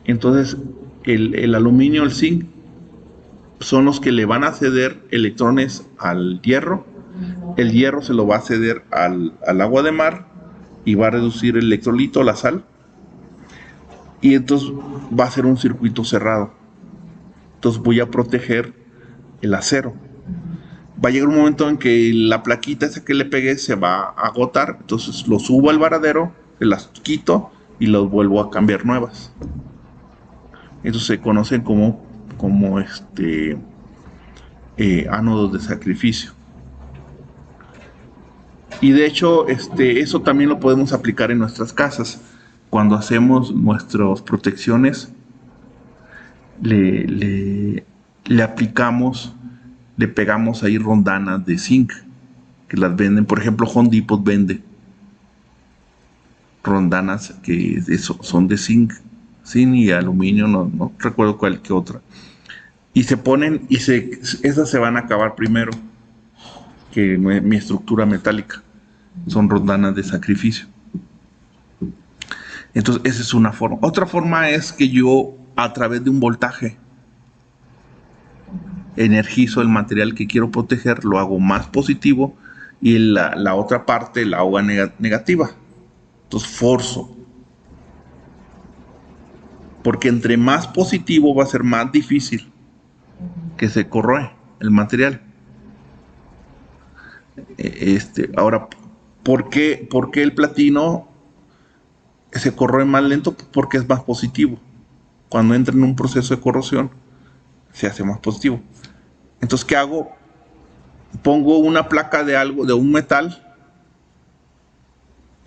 entonces el aluminio, el zinc, son los que le van a ceder electrones al hierro. El hierro se lo va a ceder al agua de mar y va a reducir el electrolito, la sal, y entonces va a ser un circuito cerrado. Entonces voy a proteger el acero. Va a llegar un momento en que la plaquita esa que le pegué se va a agotar, entonces lo subo al varadero, se las quito y los vuelvo a cambiar nuevas. Estos se conocen como ánodos de sacrificio. Y de hecho, eso también lo podemos aplicar en nuestras casas. Cuando hacemos nuestras protecciones, le aplicamos, le pegamos ahí rondanas de zinc, que las venden. Por ejemplo, Home Depot vende rondanas que son de zinc y aluminio, no recuerdo cuál que otra. Y se ponen, esas se van a acabar primero que mi estructura metálica. Son rondanas de sacrificio. Entonces, esa es una forma. Otra forma es que yo, a través de un voltaje, energizo el material que quiero proteger, lo hago más positivo y la otra parte la hago negativa. Entonces, forzo. Porque entre más positivo va a ser más difícil que se corroe el material. Ahora, ¿por qué el platino se corroe más lento? Porque es más positivo. Cuando entra en un proceso de corrosión, se hace más positivo. Entonces, ¿qué hago? Pongo una placa de algo, de un metal,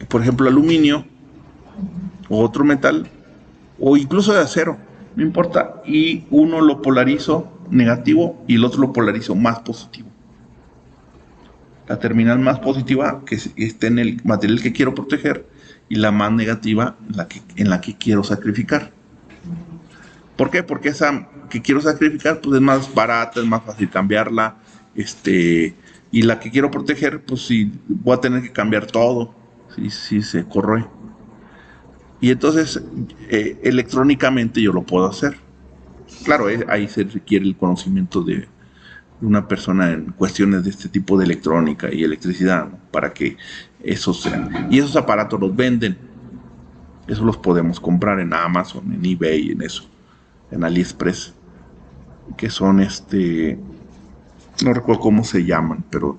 por ejemplo, aluminio, o otro metal, o incluso de acero, no importa, y uno lo polarizo negativo y el otro lo polarizo más positivo. La terminal más positiva que esté en el material que quiero proteger y la más negativa en la que quiero sacrificar. ¿Por qué? Porque esa que quiero sacrificar pues es más barata, es más fácil cambiarla, y la que quiero proteger pues sí voy a tener que cambiar todo si se corroe. Y entonces electrónicamente yo lo puedo hacer. Claro, ahí se requiere el conocimiento de una persona en cuestiones de este tipo de electrónica y electricidad, ¿no? Para que eso sea. Y esos aparatos los venden. Eso los podemos comprar en Amazon, en eBay, en AliExpress. Que son no recuerdo cómo se llaman, pero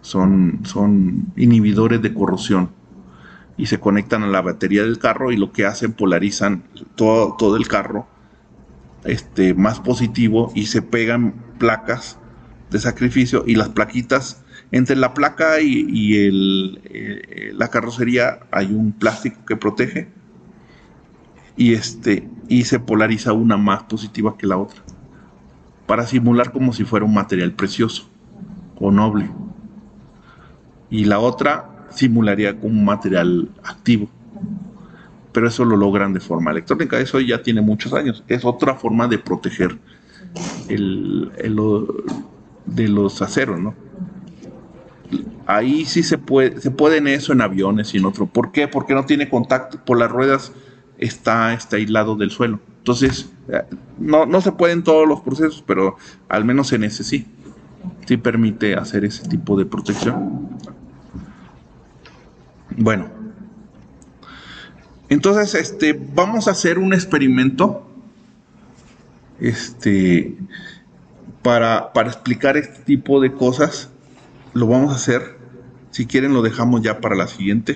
son inhibidores de corrosión. Y se conectan a la batería del carro y lo que hacen, polarizan todo el carro más positivo y se pegan placas de sacrificio y las plaquitas, entre la placa y la carrocería hay un plástico que protege y se polariza una más positiva que la otra para simular como si fuera un material precioso o noble, y la otra simularía como un material activo, pero eso lo logran de forma electrónica. Eso ya tiene muchos años, es otra forma de proteger de los aceros, ¿no? ahí sí se puede en eso, en aviones y en otro. ¿Por qué? Porque no tiene contacto, por las ruedas está aislado del suelo. Entonces, no se puede en todos los procesos, pero al menos en ese sí. Sí permite hacer ese tipo de protección. Bueno, entonces vamos a hacer un experimento para explicar este tipo de cosas. Lo vamos a hacer. Si quieren lo dejamos ya para la siguiente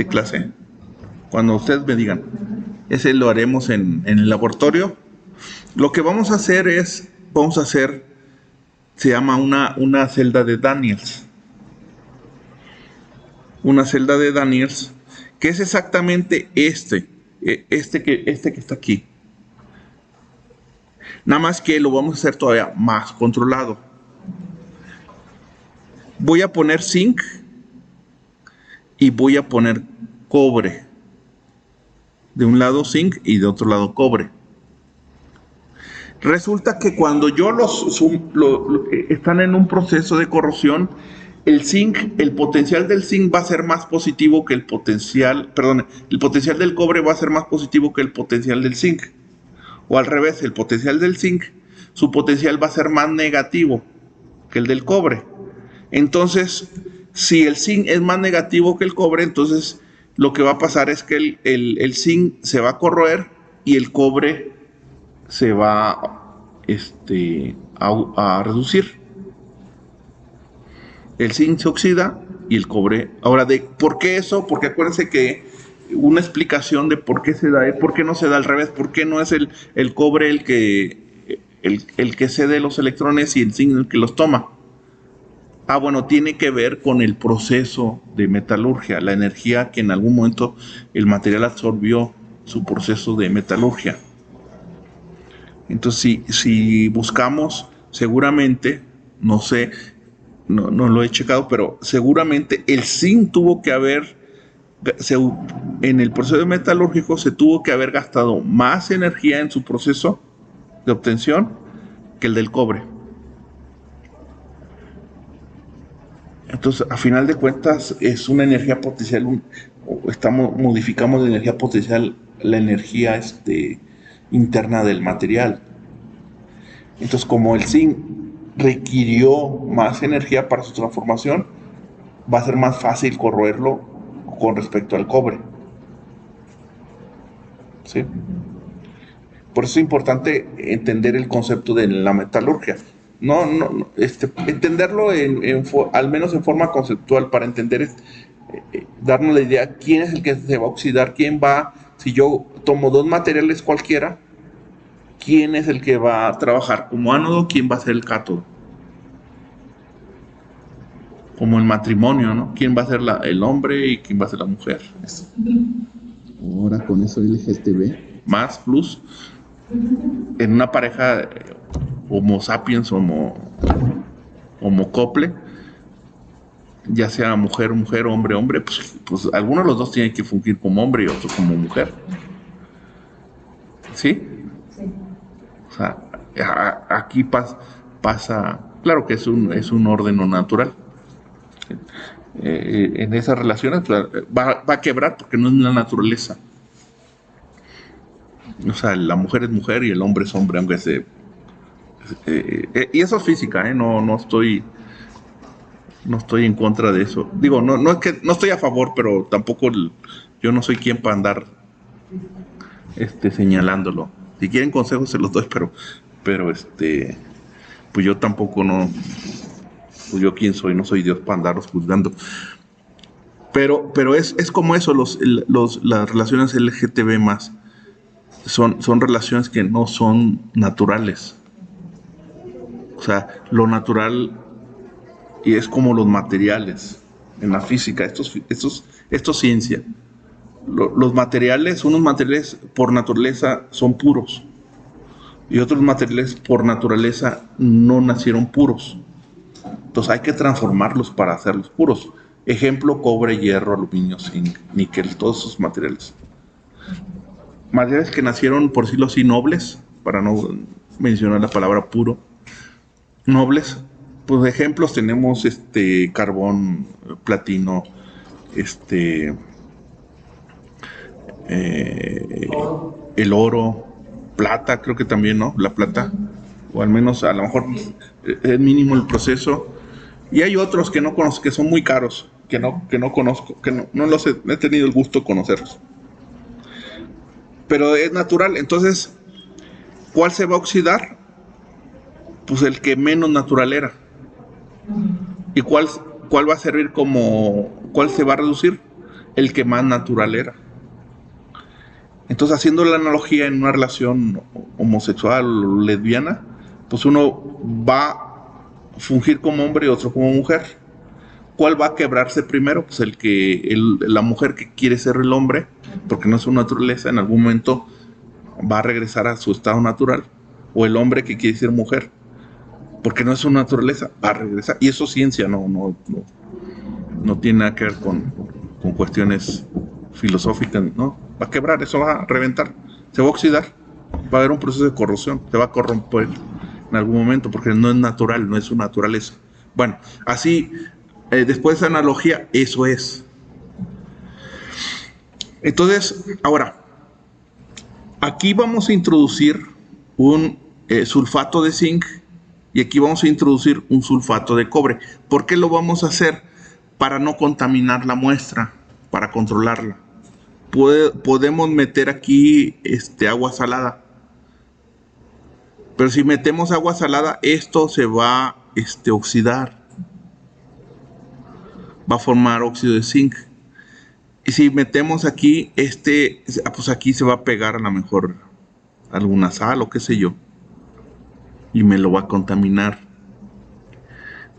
clase. Cuando ustedes me digan. Ese lo haremos en el laboratorio. Lo que vamos a hacer se llama una celda de Daniels. Una celda de Daniels, que es exactamente este que está aquí. Nada más que lo vamos a hacer todavía más controlado. Voy a poner zinc y voy a poner cobre. De un lado zinc y de otro lado cobre. Resulta que cuando yo están en un proceso de corrosión, el potencial del zinc va a ser más positivo que el potencial del cobre va a ser más positivo que el potencial del zinc. O al revés, el potencial del zinc, su potencial va a ser más negativo que el del cobre. Entonces, si el zinc es más negativo que el cobre, entonces lo que va a pasar es que el zinc se va a corroer y el cobre se va a reducir. El zinc se oxida y el cobre. Ahora, ¿por qué eso? Porque acuérdense que una explicación de por qué se da, por qué no se da al revés, por qué no es el cobre el que cede los electrones y el zinc el que los toma. Bueno, tiene que ver con el proceso de metalurgia, la energía que en algún momento el material absorbió su proceso de metalurgia. Entonces, si buscamos, seguramente, no sé, no lo he checado, pero seguramente el zinc tuvo que haber, en el proceso metalúrgico se tuvo que haber gastado más energía en su proceso de obtención que el del cobre. Entonces, a final de cuentas, es una energía potencial, modificamos de energía potencial la energía interna del material. Entonces, como el zinc requirió más energía para su transformación, va a ser más fácil corroerlo con respecto al cobre. ¿Sí? Por eso es importante entender el concepto de la metalurgia. Entenderlo al menos en forma conceptual, para entender, darnos la idea quién es el que se va a oxidar, si yo tomo dos materiales cualquiera, quién es el que va a trabajar como ánodo, quién va a ser el cátodo. Como el matrimonio, ¿no? ¿Quién va a ser el hombre y quién va a ser la mujer? Eso. Ahora con eso LGTB, más plus, en una pareja Homo sapiens, Homo couple, ya sea mujer, hombre, pues alguno de los dos tiene que fungir como hombre y otro como mujer. ¿Sí? Sí. O sea, aquí pasa, claro que es un orden no natural. En esas relaciones va a quebrar porque no es la naturaleza. O sea, la mujer es mujer y el hombre es hombre, aunque y eso es física, no estoy en contra de eso. Digo, no es que no estoy a favor, pero tampoco yo no soy quien para andar señalándolo. Si quieren consejos se los doy, pero pues yo tampoco pues yo quién soy, no soy Dios para andaros juzgando. Pero es como eso, las relaciones LGTB más son relaciones que no son naturales. O sea, lo natural y es como los materiales en la física. Esto es ciencia. Unos materiales por naturaleza son puros y otros materiales por naturaleza no nacieron puros. Entonces hay que transformarlos para hacerlos puros. Ejemplo, cobre, hierro, aluminio, zinc, níquel, todos esos materiales. Materiales que nacieron, por decirlo así, nobles, para no mencionar la palabra puro, nobles, Pues ejemplos tenemos carbón, platino, el oro, plata, creo que también, ¿no? La plata, o al menos a lo mejor es mínimo el proceso. Y hay otros que no conozco, que son muy caros, que no conozco, que no los he tenido el gusto de conocerlos. Pero es natural, entonces, ¿cuál se va a oxidar? Pues el que menos natural era. ¿Y cuál va a servir cuál se va a reducir? El que más natural era. Entonces, haciendo la analogía en una relación homosexual o lesbiana, pues uno va a fungir como hombre y otro como mujer. ¿Cuál va a quebrarse primero? Pues la mujer que quiere ser el hombre, porque no es su naturaleza, en algún momento va a regresar a su estado natural. O el hombre que quiere ser mujer, porque no es su naturaleza, va a regresar. Y eso es ciencia, no tiene nada que ver con cuestiones filosóficas, ¿no? Va a quebrar, eso va a reventar, se va a oxidar, va a haber un proceso de corrosión, se va a corromper en algún momento, porque no es natural, no es su naturaleza. Bueno, así, después de esa analogía, eso es. Entonces, ahora, aquí vamos a introducir un sulfato de zinc y aquí vamos a introducir un sulfato de cobre. ¿Por qué lo vamos a hacer? Para no contaminar la muestra, para controlarla. Podemos meter aquí agua salada. Pero si metemos agua salada, esto se va a oxidar. Va a formar óxido de zinc. Y si metemos aquí, pues aquí se va a pegar a lo mejor alguna sal o qué sé yo. Y me lo va a contaminar.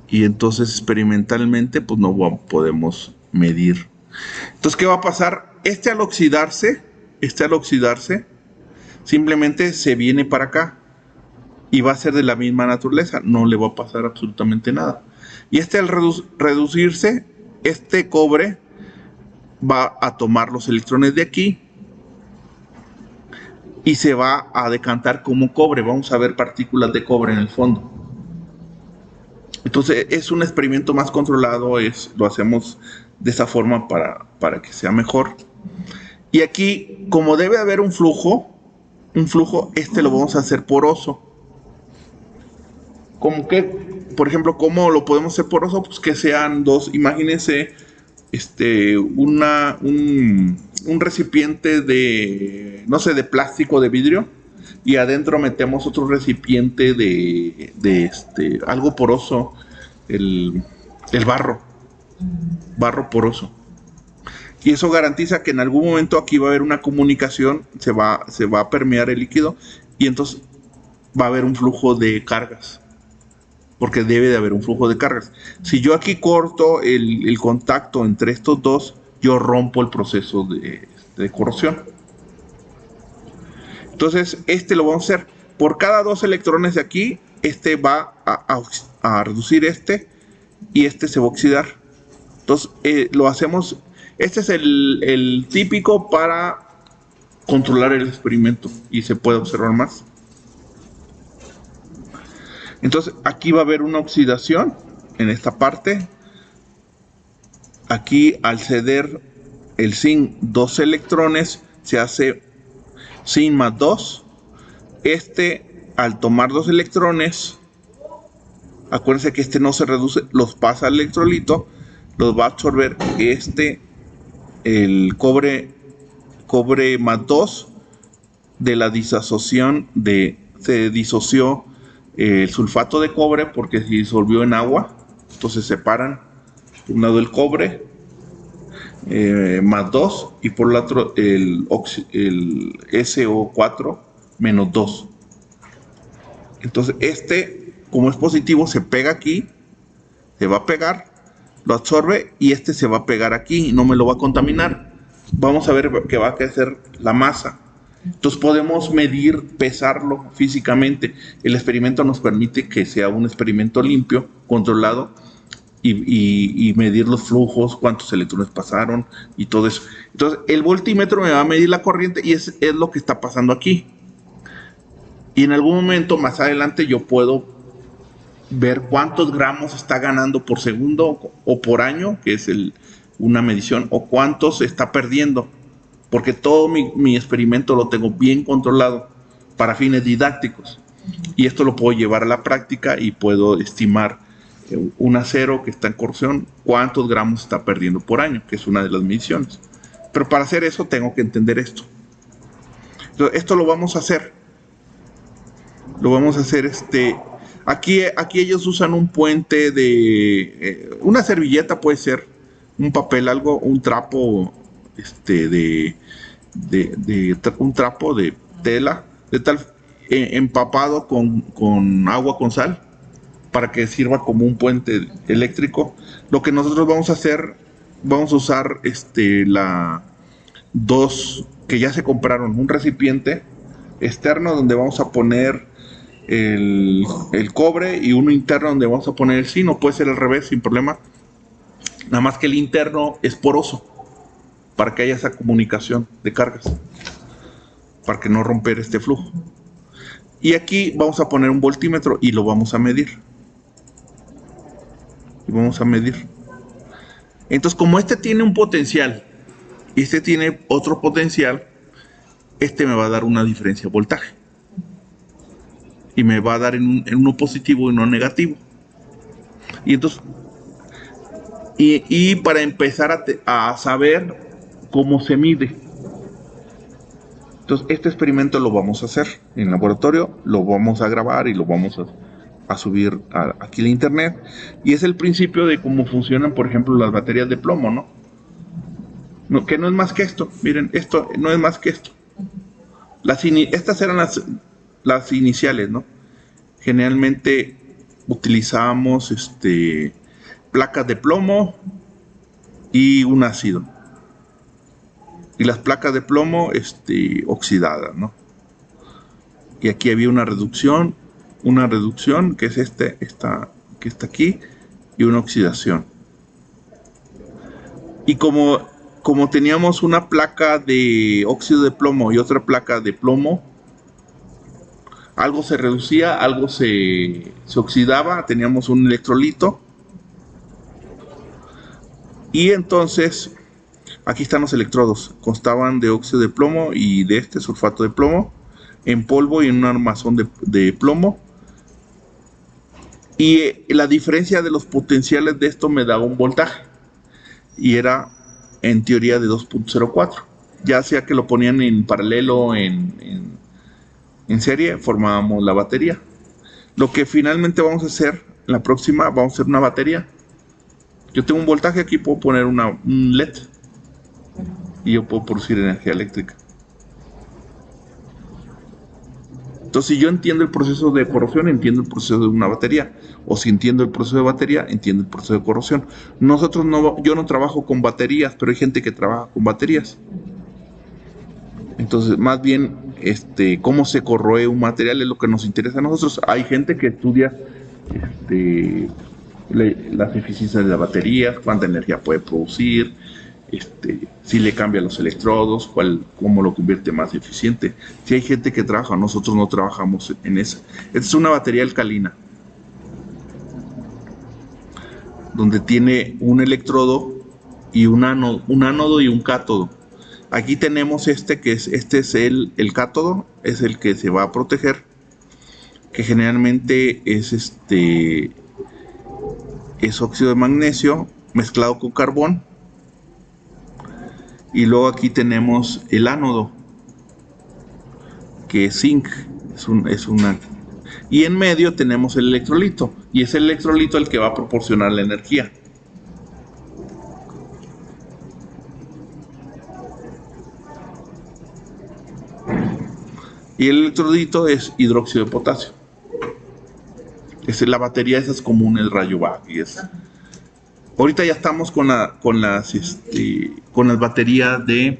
Y entonces experimentalmente, pues no podemos medir. Entonces, ¿qué va a pasar? Al oxidarse, simplemente se viene para acá y va a ser de la misma naturaleza, no le va a pasar absolutamente nada. Y al reducirse, este cobre va a tomar los electrones de aquí y se va a decantar como cobre. Vamos a ver partículas de cobre en el fondo. Entonces es un experimento más controlado, lo hacemos de esa forma para que sea mejor. Y aquí, como debe haber un flujo, lo vamos a hacer poroso. Como que, por ejemplo, ¿cómo lo podemos hacer poroso? Pues que sean dos, imagínense, un recipiente de plástico, de vidrio, y adentro metemos otro recipiente de algo poroso, el barro poroso. Y eso garantiza que en algún momento aquí va a haber una comunicación, se va a permear el líquido y entonces va a haber un flujo de cargas. Porque debe de haber un flujo de cargas. Si yo aquí corto el contacto entre estos dos, yo rompo el proceso de corrosión. Entonces, lo vamos a hacer. Por cada 2 electrones de aquí, va a reducir y se va a oxidar. Entonces, lo hacemos. Este es el típico para controlar el experimento y se puede observar más. Entonces, aquí va a haber una oxidación en esta parte. Aquí, al ceder el zinc 2 electrones, se hace zinc más 2. Al tomar 2 electrones, acuérdense que no se reduce, los pasa al electrolito, los va a absorber el cobre más 2 de la disasociación se disoció el sulfato de cobre porque se disolvió en agua. Entonces separan por un lado el cobre más 2 y por el otro el SO4 menos 2. Entonces como es positivo, se pega aquí, se va a pegar, lo absorbe y se va a pegar aquí y no me lo va a contaminar. Vamos a ver que va a crecer la masa. Entonces podemos medir, pesarlo físicamente. El experimento nos permite que sea un experimento limpio, controlado, y medir los flujos, cuántos electrones pasaron y todo eso. Entonces el voltímetro me va a medir la corriente y es lo que está pasando aquí. Y en algún momento más adelante yo puedo ver cuántos gramos está ganando por segundo o por año, que es una medición, o cuántos está perdiendo, porque todo mi experimento lo tengo bien controlado para fines didácticos. Y esto lo puedo llevar a la práctica y puedo estimar un acero que está en corrosión, cuántos gramos está perdiendo por año, que es una de las mediciones. Pero para hacer eso tengo que entender esto. Entonces, esto lo vamos a hacer. Lo vamos a hacer aquí ellos usan un puente de una servilleta, puede ser un papel, algo, un trapo un trapo de tela de tal empapado con agua con sal para que sirva como un puente eléctrico. Lo que nosotros vamos a hacer, vamos a usar dos que ya se compraron, un recipiente externo donde vamos a poner el cobre y uno interno donde vamos a poner el zinc. Puede ser al revés sin problema, nada más que el interno es poroso para que haya esa comunicación de cargas, para que no romper este flujo. Y aquí vamos a poner un voltímetro y lo vamos a medir. Y vamos a medir. Entonces, como este tiene un potencial y este tiene otro potencial, me va a dar una diferencia de voltaje. Y me va a dar en uno positivo y uno negativo. Y entonces, y para empezar a saber cómo se mide. Entonces, este experimento lo vamos a hacer en laboratorio, lo vamos a grabar y lo vamos a subir aquí a internet. Y es el principio de cómo funcionan, por ejemplo, las baterías de plomo, ¿no? Que no es más que esto. Miren, esto no es más que esto. Estas eran las iniciales, ¿no? Generalmente utilizábamos placas de plomo y un ácido. Y las placas de plomo oxidadas, ¿no? Y aquí había una reducción que es esta que está aquí, y una oxidación. Y como teníamos una placa de óxido de plomo y otra placa de plomo, algo se reducía, algo se oxidaba, teníamos un electrolito. Y entonces, aquí están los electrodos, constaban de óxido de plomo y de sulfato de plomo, en polvo y en un armazón de plomo. Y la diferencia de los potenciales de esto me daba un voltaje. Y era en teoría de 2.04. Ya sea que lo ponían en paralelo, en serie, formábamos la batería. Lo que finalmente vamos a hacer, en la próxima, vamos a hacer una batería. Yo tengo un voltaje, aquí puedo poner un LED. Y yo puedo producir energía eléctrica. Entonces, si yo entiendo el proceso de corrosión, entiendo el proceso de una batería. O si entiendo el proceso de batería, entiendo el proceso de corrosión. Yo no trabajo con baterías, pero hay gente que trabaja con baterías. Entonces, más bien, cómo se corroe un material es lo que nos interesa a nosotros. Hay gente que estudia las eficiencias de las baterías, cuánta energía puede producir, si le cambia los electrodos, cómo lo convierte más eficiente. Si hay gente que trabaja, nosotros no trabajamos en eso. Esta es una batería alcalina, donde tiene un electrodo y un ánodo y un cátodo. Aquí tenemos que es el cátodo, es el que se va a proteger, que generalmente es óxido de magnesio mezclado con carbón. Y luego aquí tenemos el ánodo, que es zinc, y en medio tenemos el electrolito, y es el electrolito el que va a proporcionar la energía. Y el electrolito es hidróxido de potasio. La batería esa es común, el rayo va, y es. Ahorita ya estamos con las baterías de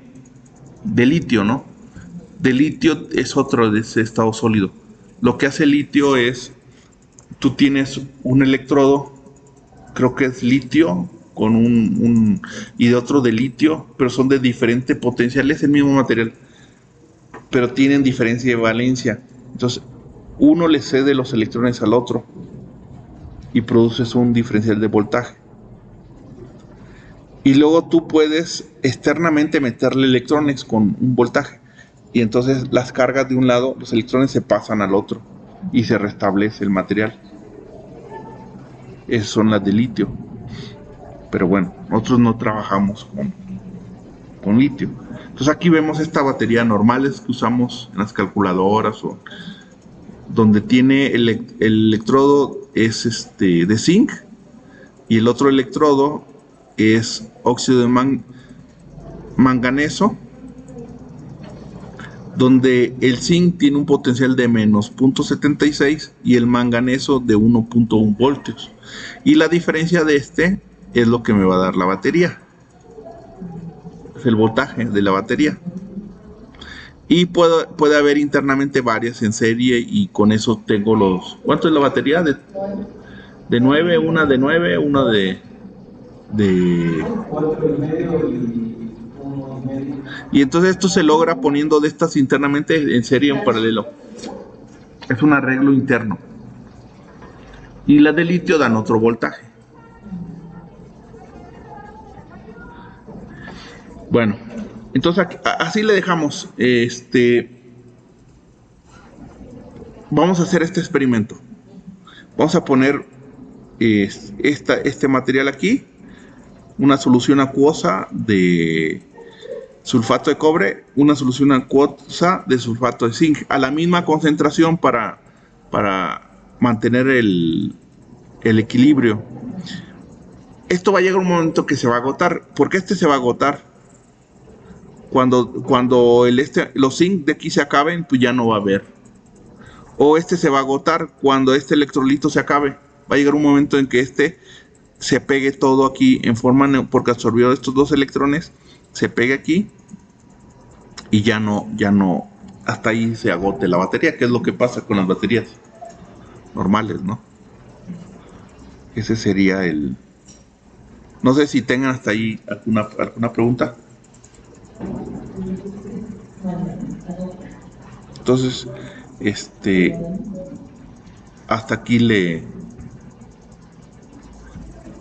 litio, ¿no? De litio es otro de ese estado sólido. Lo que hace el litio es, tú tienes un electrodo, creo que es litio, y de otro de litio, pero son de diferente potencial, es el mismo material, pero tienen diferencia de valencia. Entonces, uno le cede los electrones al otro. y produces un diferencial de voltaje. Y luego tú puedes externamente meterle electrones con un voltaje. Y entonces las cargas de un lado, los electrones se pasan al otro y se restablece el material. Esas son las de litio. Pero bueno, nosotros no trabajamos con litio. Entonces aquí vemos esta batería normales que usamos en las calculadoras, o donde tiene el electrodo es de zinc y el otro electrodo es óxido de manganeso, donde el zinc tiene un potencial de menos 0.76 y el manganeso de 1.1 voltios. Y la diferencia de este es lo que me va a dar la batería. Es el voltaje de la batería. Y puede haber internamente varias en serie, y con eso tengo los... ¿Cuánto es la batería? De 9, una de 9, una de 4,5 y 1,5. Y entonces esto se logra poniendo de estas internamente en serie en paralelo. Es un arreglo interno. Y las de litio dan otro voltaje. Bueno, entonces así le dejamos. Vamos a hacer este experimento. Vamos a poner este material aquí, una solución acuosa de sulfato de cobre, una solución acuosa de sulfato de zinc, a la misma concentración para mantener el equilibrio. Esto va a llegar un momento que se va a agotar. ¿Por qué se va a agotar? Cuando los zinc de aquí se acaben, pues ya no va a haber. O se va a agotar cuando este electrolito se acabe. Va a llegar un momento en que se pegue todo aquí en forma, porque absorbió estos dos electrones, se pegue aquí y ya no, hasta ahí se agote la batería, que es lo que pasa con las baterías normales, ¿no? Ese sería el... No sé si tengan hasta ahí alguna pregunta. Entonces, hasta aquí le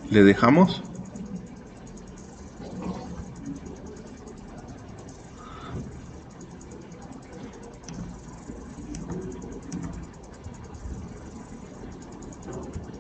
dejamos.